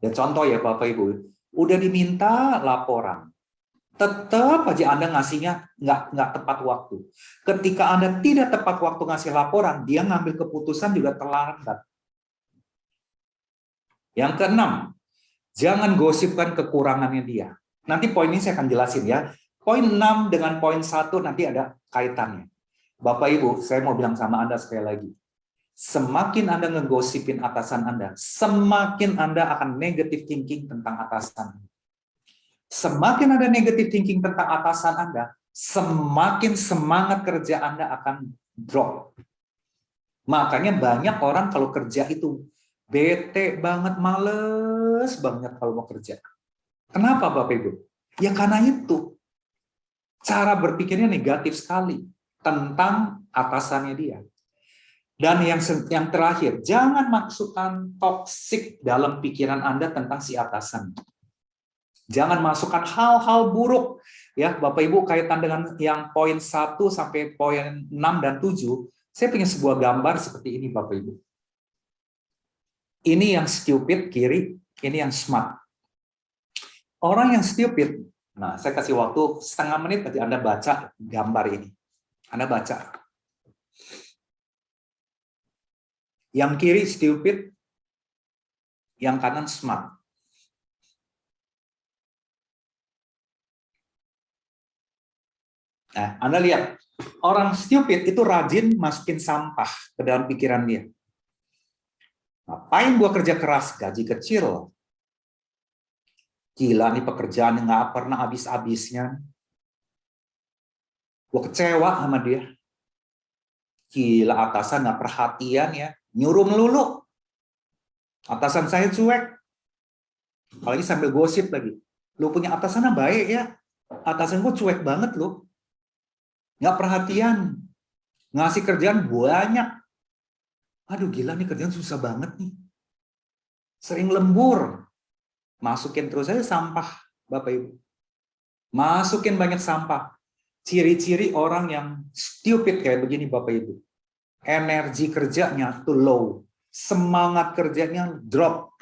Ya contoh ya Bapak Ibu, udah diminta laporan, tetap aja Anda ngasihnya nggak tepat waktu. Ketika Anda tidak tepat waktu ngasih laporan, dia ngambil keputusan juga terlambat. Yang keenam, jangan gosipkan kekurangannya dia. Nanti poin ini saya akan jelasin ya. Poin 6 dengan poin 1 nanti ada kaitannya. Bapak Ibu, saya mau bilang sama Anda sekali lagi. Semakin Anda ngegosipin atasan Anda, semakin Anda akan negative thinking tentang atasan. Semakin ada negative thinking tentang atasan Anda, semakin semangat kerja Anda akan drop. Makanya banyak orang kalau kerja itu bete banget, males banget kalau mau kerja. Kenapa Bapak Ibu? Ya karena itu. Cara berpikirnya negatif sekali tentang atasannya dia. Dan yang terakhir, jangan masukkan toksik dalam pikiran Anda tentang si atasan. Jangan masukkan hal-hal buruk. Ya, Bapak Ibu kaitan dengan yang poin 1 sampai poin 6 dan 7, saya punya sebuah gambar seperti ini Bapak Ibu. Ini yang stupid kiri, ini yang smart. Orang yang stupid, nah saya kasih waktu setengah menit nanti Anda baca gambar ini. Anda baca. Yang kiri stupid, yang kanan smart. Nah, Anda lihat, orang stupid itu rajin masukin sampah ke dalam pikiran dia. Ngapain gua kerja keras, gaji kecil. Gila nih pekerjaan yang nggak pernah habis-habisnya. Gua kecewa sama dia. Gila atasan nggak perhatian ya, nyuruh melulu. Atasan saya cuek. Apalagi sambil gosip lagi. Lu punya atasan yang baik ya. Atasan gua cuek banget lu. Nggak perhatian. Ngasih kerjaan banyak. Aduh gila nih kerjaan susah banget nih. Sering lembur. Masukin terus aja sampah, Bapak Ibu. Masukin banyak sampah. Ciri-ciri orang yang stupid kayak begini, Bapak Ibu. Energi kerjanya tuh low. Semangat kerjanya drop.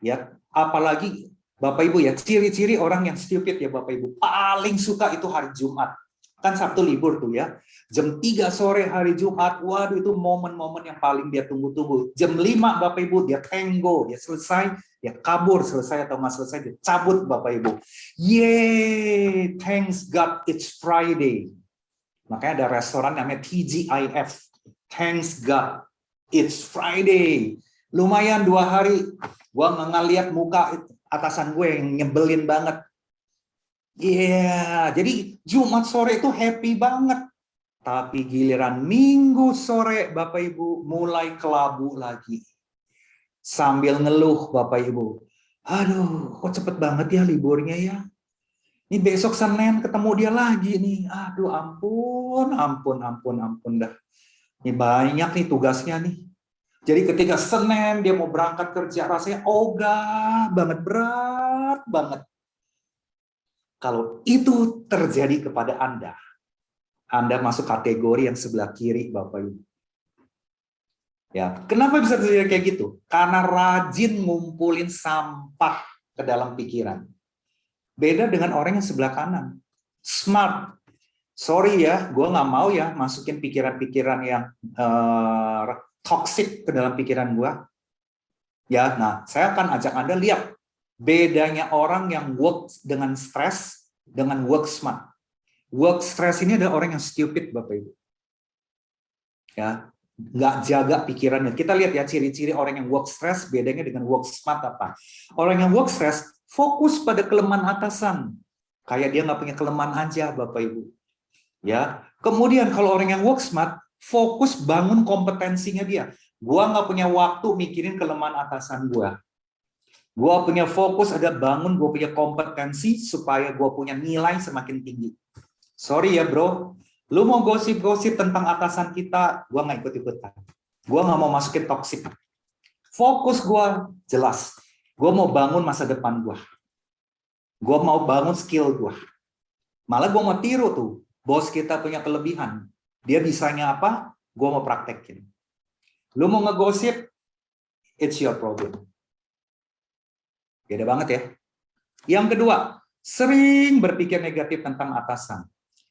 Ya, apalagi Bapak Ibu ya, ciri-ciri orang yang stupid ya Bapak Ibu. Paling suka itu hari Jumat. Kan Sabtu libur tuh ya. Jam 3 sore hari Jumat, waduh itu momen-momen yang paling dia tunggu-tunggu. Jam 5 Bapak Ibu dia tenggo, dia selesai, dia kabur, selesai atau nggak selesai, dia cabut Bapak Ibu. Yeay, thanks God it's Friday. Makanya ada restoran namanya TGIF. Thanks God, it's Friday. Lumayan 2 hari, gue ngeliat muka atasan gue yang nyebelin banget. Iya, jadi Jumat sore itu happy banget. Tapi giliran Minggu sore, Bapak Ibu, mulai kelabu lagi. Sambil ngeluh, Bapak Ibu. Aduh, kok cepet banget ya liburnya ya. Ini besok Senin ketemu dia lagi nih. Aduh, ampun dah. Ini banyak nih tugasnya nih. Jadi ketika Senin dia mau berangkat kerja, rasanya ogah banget, berat banget. Kalau itu terjadi kepada Anda masuk kategori yang sebelah kiri, Bapak Ibu. Ya, kenapa bisa terjadi kayak gitu? Karena rajin ngumpulin sampah ke dalam pikiran. Beda dengan orang yang sebelah kanan. Smart. Sorry ya, gue nggak mau ya masukin pikiran-pikiran yang toxic ke dalam pikiran gue. Ya, nah saya akan ajak Anda lihat bedanya orang yang work dengan stres dengan work smart. Work stress ini adalah orang yang stupid, Bapak Ibu. Ya, nggak jaga pikirannya. Kita lihat ya ciri-ciri orang yang work stress bedanya dengan work smart apa. Orang yang work stress fokus pada kelemahan atasan. Kayak dia nggak punya kelemahan aja, Bapak Ibu. Ya, kemudian kalau orang yang work smart fokus bangun kompetensinya dia. Gua nggak punya waktu mikirin kelemahan atasan gua. Gua punya fokus ada bangun gua punya kompetensi supaya gua punya nilai semakin tinggi. Sorry ya bro, lu mau gosip-gosip tentang atasan kita, gua nggak ikut-ikutan. Gua nggak mau masukin toksik. Fokus gua jelas. Gua mau bangun masa depan gua. Gua mau bangun skill gua. Malah gua mau tiru tuh. Bos kita punya kelebihan. Dia bisanya apa? Gua mau praktekin. Lu mau ngegosip, it's your problem. Beda banget ya. Yang kedua, sering berpikir negatif tentang atasan.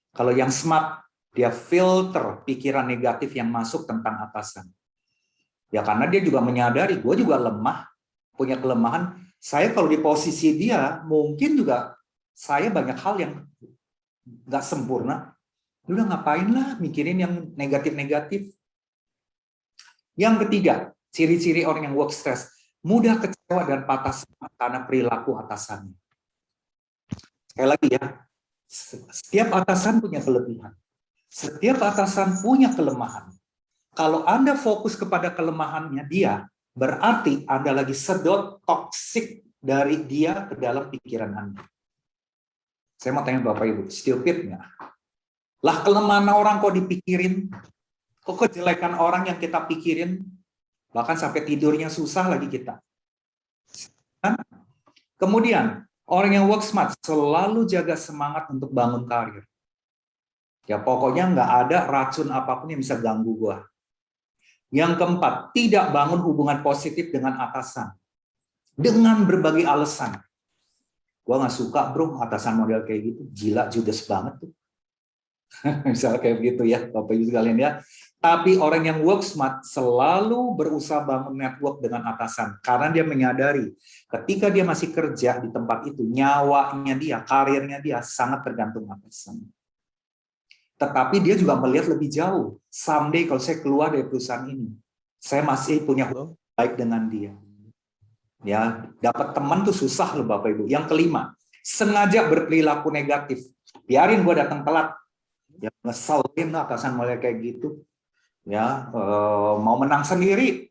Kalau yang smart, dia filter pikiran negatif yang masuk tentang atasan. Ya karena dia juga menyadari, gue juga lemah, punya kelemahan. Saya kalau di posisi dia, mungkin juga saya banyak hal yang nggak sempurna. Udah ngapain lah mikirin yang negatif-negatif. Yang ketiga, ciri-ciri orang yang work stress, mudah kecewa dan patah semangat karena perilaku atasannya. Sekali lagi ya, setiap atasan punya kelebihan. Setiap atasan punya kelemahan. Kalau Anda fokus kepada kelemahannya dia, berarti Anda lagi sedot toksik dari dia ke dalam pikiran Anda. Saya mau tanya Bapak Ibu, stupid nggak? Lah kelemahan orang kok dipikirin? Kok kejelekan orang yang kita pikirin? Bahkan sampai tidurnya susah lagi kita. Kemudian, orang yang work smart selalu jaga semangat untuk bangun karir. Ya pokoknya nggak ada racun apapun yang bisa ganggu gua. Yang keempat, tidak bangun hubungan positif dengan atasan. Dengan berbagai alasan. Gua nggak suka bro, atasan model kayak gitu. Gila, judes banget tuh. Misalnya kayak begitu ya, Bapak Ibu sekalian ya. Tapi orang yang work smart selalu berusaha bangun network dengan atasan. Karena dia menyadari, ketika dia masih kerja di tempat itu, nyawanya dia, karirnya dia sangat tergantung atasan. Tetapi dia juga melihat lebih jauh. Someday kalau saya keluar dari perusahaan ini, saya masih punya hubungan baik dengan dia. Ya, dapat teman tuh susah loh Bapak Ibu. Yang kelima, sengaja berperilaku negatif. Biarin gue datang telat. Ya ngeselin lah atasan mulai kayak gitu. Ya, mau menang sendiri.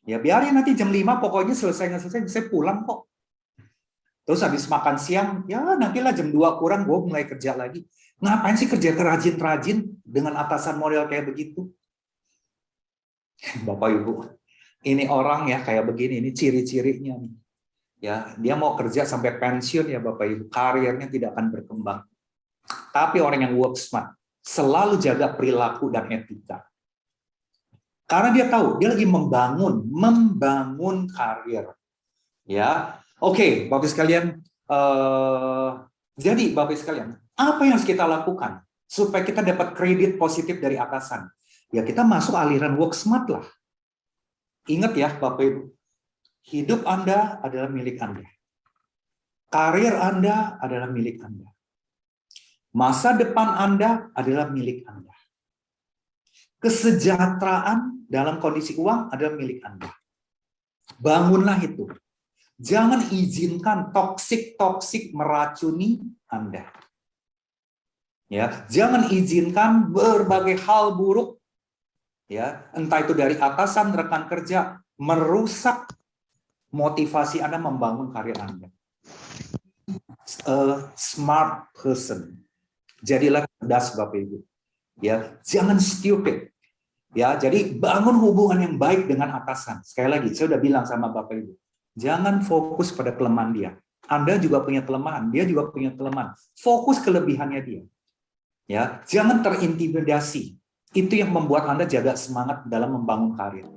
Ya biarin nanti jam 5 pokoknya selesai saya pulang kok. Terus habis makan siang, ya nantilah jam 2 kurang gue mulai kerja lagi. Ngapain sih kerja rajin-rajin dengan atasan model kayak begitu? Bapak Ibu, ini orang ya kayak begini, ini ciri-cirinya nih. Ya, dia mau kerja sampai pensiun ya Bapak Ibu, karirnya tidak akan berkembang. Tapi orang yang work smart selalu jaga perilaku dan etika. Karena dia tahu dia lagi membangun karir. Ya, oke, Bapak sekalian. Jadi Bapak sekalian, apa yang harus kita lakukan supaya kita dapat kredit positif dari atasan? Ya kita masuk aliran work smart lah. Ingat ya Bapak Ibu, hidup Anda adalah milik Anda. Karir Anda adalah milik Anda. Masa depan Anda adalah milik Anda. Kesejahteraan dalam kondisi uang adalah milik Anda. Bangunlah itu. Jangan izinkan toksik meracuni Anda. Ya, jangan izinkan berbagai hal buruk, ya, entah itu dari atasan, rekan kerja, merusak motivasi Anda membangun karir Anda. A smart person. Jadilah cerdas, Bapak Ibu. Ya, jangan stupid. Ya, jadi bangun hubungan yang baik dengan atasan. Sekali lagi, saya udah bilang sama Bapak Ibu, jangan fokus pada kelemahan dia. Anda juga punya kelemahan, dia juga punya kelemahan. Fokus kelebihannya dia. Ya, jangan terintimidasi. Itu yang membuat Anda jaga semangat dalam membangun karir.